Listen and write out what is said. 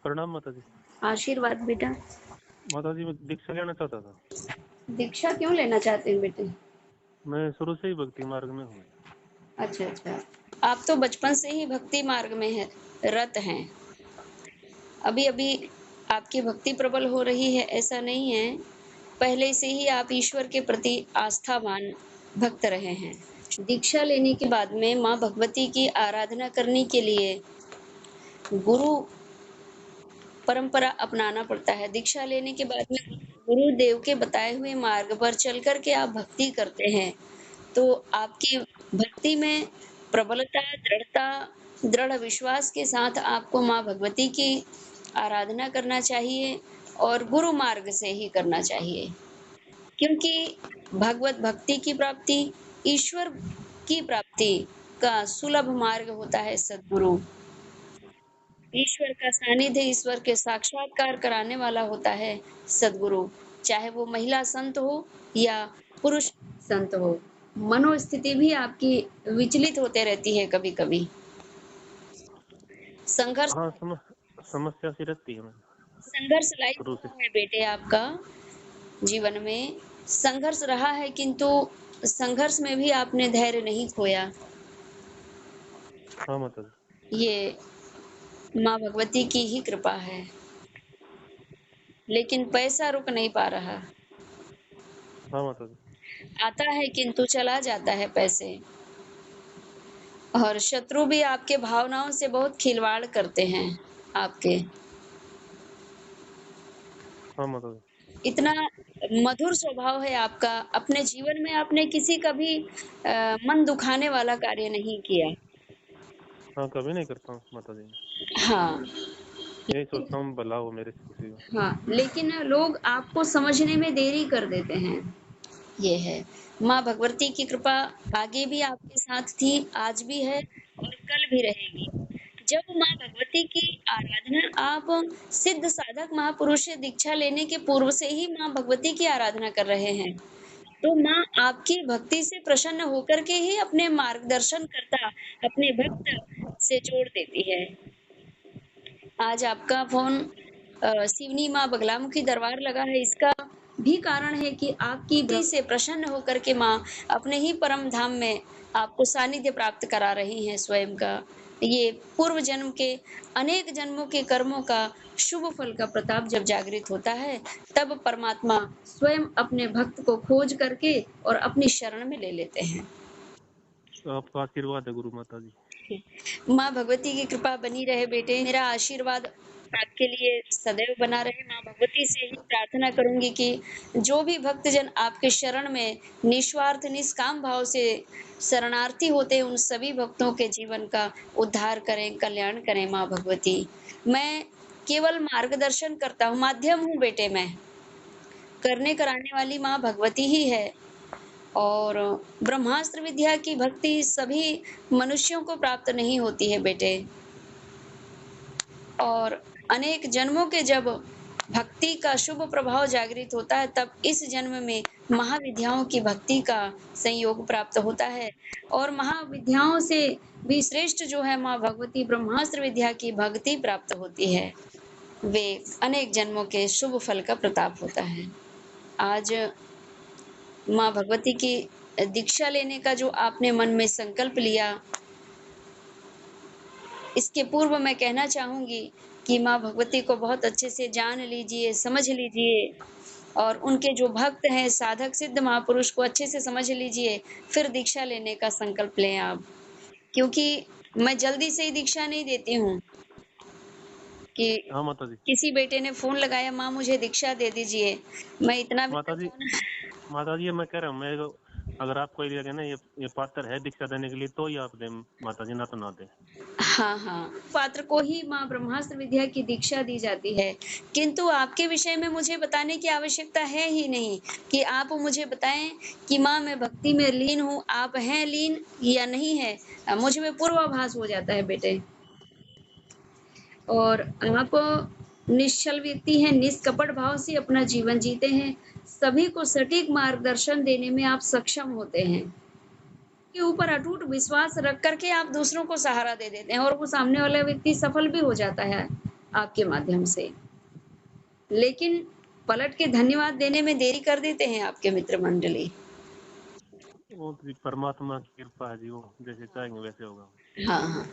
प्रणाम माता जी। आशीर्वाद बेटा। माता जी मैं दीक्षा लेना चाहता था। दीक्षा क्यों लेना चाहते हैं बेटे? मैं शुरू से ही भक्ति मार्ग में हूँ। अच्छा अच्छा। आप तो बचपन से ही भक्ति मार्ग में है रत हैं। अभी अभी आपकी भक्ति प्रबल हो रही है ऐसा नहीं है। पहले से ही आप ईश्वर के प्रति आस्थावान भक्त रहे हैं। दीक्षा लेने के बाद में माँ भगवती की आराधना करने के लिए गुरु परंपरा अपनाना पड़ता है। दीक्षा लेने के बाद में गुरुदेव के बताए हुए मार्ग पर चल कर के आप भक्ति करते हैं, तो आपकी भक्ति में प्रबलता, दृढ़ता, दृढ़ विश्वास के साथ आपको माँ भगवती की आराधना करना चाहिए और गुरु मार्ग से ही करना चाहिए। क्योंकि भगवत भक्ति की प्राप्ति, ईश्वर की प्राप्ति का सुलभ मार्ग होता है सद्गुरु। ईश्वर का सानिध्य, ईश्वर के साक्षात्कार कराने वाला होता है सद्गुरु, चाहे वो महिला संत हो या पुरुष संत हो। मनोस्थिति भी आपकी विचलित होते रहती है कभी-कभी। संघर्ष हाँ समस्या सी रहती है मैं संघर्ष लाइफ शुरू से। रहा है बेटे आपका जीवन में। संघर्ष रहा है किंतु संघर्ष में भी आपने धैर्य नहीं खोया। हाँ माता जी। ये माँ भगवती की ही कृपा है। लेकिन पैसा रुक नहीं पा रहा। हाँ माता जी। आता है किंतु चला जाता है पैसे। और शत्रु भी आपके भावनाओं से बहुत खिलवाड़ करते हैं आपके। हाँ माता जी। इतना मधुर स्वभाव है आपका, अपने जीवन में आपने किसी का भी मन दुखाने वाला कार्य नहीं किया। हाँ कभी नहीं करता हूँ माता जी। हाँ, यही सोचता हूँ भला हो मेरे से किसी का। हाँ, लेकिन लोग आपको समझने में देरी कर देते हैं, ये है। माँ भगवती की कृपा आगे भी आपके साथ थी, आज भी है और कल भी रहेगी। जब माँ भगवती की आराधना आप सिद्ध साधक महापुरुष से दीक्षा लेने के पूर्व से ही माँ भगवती की आराधना कर रहे हैं, तो माँ आपकी भक्ति से प्रसन्न होकर के ही अपने मार्गदर्शन करता अपने भक्त से जोड़ देती है। आज आपका फोन सिवनी माँ बगलामुखी दरबार लगा है, इसका भी कारण है कि आपकी भक्ति से प्रसन्न होकर के माँ अपने ही परम धाम में आपको सानिध्य प्राप्त करा रही हैं स्वयं का। ये पूर्व जन्म के अनेक जन्मों के कर्मों का शुभ फल का प्रताप जब जागृत होता है, तब परमात्मा स्वयं अपने भक्त को खोज करके और अपनी शरण में ले लेते हैं। आपका आशीर्वाद है गुरु माता जी। माँ भगवती की कृपा बनी रहे बेटे। मेरा आशीर्वाद आपके लिए सदैव बना रहे। माँ भगवती से ही प्रार्थना करूंगी कि जो भी भक्तजन आपके शरण में निस्वार्थ निष्काम भाव से शरणार्थी होते हैं, उन सभी भक्तों के जीवन का उद्धार करें, कल्याण करें माँ भगवती। मैं केवल मार्गदर्शन करता हूँ, माध्यम हूँ बेटे मैं। करने कराने वाली माँ भगवती ही है। और ब्रह्मास्त्र विद्या की भक्ति सभी मनुष्यों को प्राप्त नहीं होती है बेटे। और अनेक जन्मों के जब भक्ति का शुभ प्रभाव जागृत होता है, तब इस जन्म में महाविद्याओं की भक्ति का संयोग प्राप्त होता है। और महाविद्याओं से भी श्रेष्ठ जो है माँ भगवती ब्रह्मास्त्र विद्या की भक्ति प्राप्त होती है। वे अनेक जन्मों के शुभ फल का प्रताप होता है। आज माँ भगवती की दीक्षा लेने का जो आपने मन में संकल्प लिया, इसके पूर्व मैं कहना चाहूँगी कि माँ भगवती को बहुत अच्छे से जान लीजिए, समझ लीजिए और उनके जो भक्त हैं, साधक सिद्ध महापुरुष को अच्छे से समझ लीजिए, फिर दीक्षा लेने का संकल्प लें आप। क्योंकि मैं जल्दी से ही दीक्षा नहीं देती हूँ कि हाँ माता जी। किसी बेटे ने फ़ोन लगाया, माँ मुझे दीक्षा दे दीजिए। मैं इतना भी माता जी परेशान माता जी ये मैं कह रहा हूँ मैं अगर आप कोई लगे ना ये पात्र है दीक्षा देने के लिए तो ही आप दे माता जी, ना तो ना दे। हाँ, हाँ। पात्र को ही माँ ब्रह्मास्त्र विद्या की दीक्षा दी जाती है। किंतु आपके विषय में मुझे बताने की आवश्यकता है ही नहीं कि आप मुझे बताएँ कि माँ मैं भक्ति में लीन हूँ, आप हैं लीन या नहीं है। मुझ में पूर्वाभास हो जाता है बेटे। और आप निश्चल व्यक्ति हैं, निष्कपट भाव से अपना जीवन जीते हैं। सभी को सटीक मार्गदर्शन देने में आप सक्षम होते हैं। के ऊपर अटूट विश्वास रख कर के आप दूसरों को सहारा दे देते हैं और वो सामने वाला व्यक्ति सफल भी हो जाता है। आपके माध्यम से, लेकिन पलट के धन्यवाद देने में देरी कर देते हैं आपके मित्र मंडली। वो तो जी परमात्मा की कृपा है जी, वो जैसे चाहेंगे वैसे होगा। हाँ हाँ।